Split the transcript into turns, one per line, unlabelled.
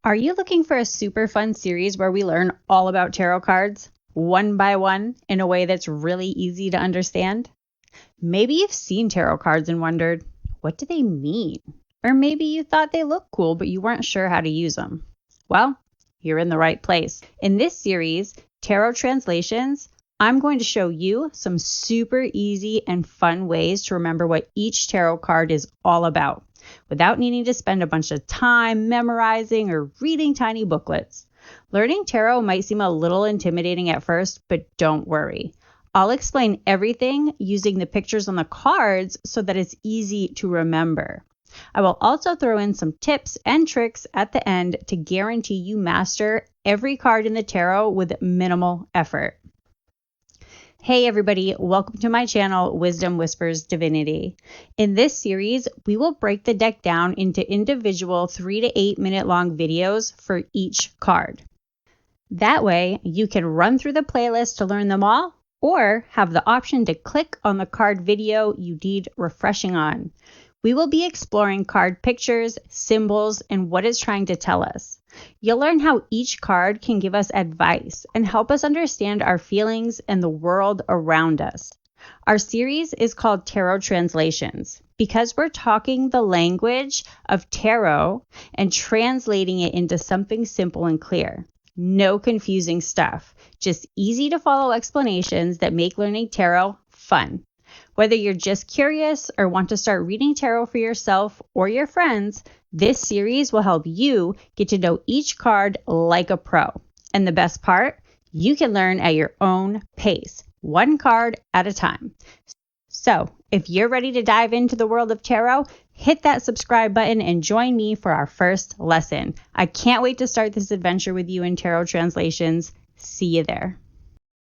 Are you looking for a super fun series where we learn all about tarot cards, one by one, in a way that's really easy to understand? Maybe you've seen tarot cards and wondered, what do they mean? Or maybe you thought they looked cool, but you weren't sure how to use them. Well, you're in the right place. In this series, Tarot Translations, I'm going to show you some super easy and fun ways to remember what each tarot card is all about, without needing to spend a bunch of time memorizing or reading tiny booklets. Learning tarot might seem a little intimidating at first, but don't worry. I'll explain everything using the pictures on the cards so that it's easy to remember. I will also throw in some tips and tricks at the end to guarantee you master every card in the tarot with minimal effort. Hey everybody, welcome to my channel, Wisdom Whispers Divinity. In this series, we will break the deck down into individual 3 to 8 minute long videos for each card. That way, you can run through the playlist to learn them all, or have the option to click on the card video you need refreshing on. We will be exploring card pictures, symbols, and what it's trying to tell us. You'll learn how each card can give us advice and help us understand our feelings and the world around us. Our series is called Tarot Translations because we're talking the language of tarot and translating it into something simple and clear. No confusing stuff, just easy to follow explanations that make learning tarot fun. Whether you're just curious or want to start reading tarot for yourself or your friends, this series will help you get to know each card like a pro. And the best part, you can learn at your own pace, one card at a time. So, if you're ready to dive into the world of tarot, hit that subscribe button and join me for our first lesson. I can't wait to start this adventure with you in Tarot Translations. See you there.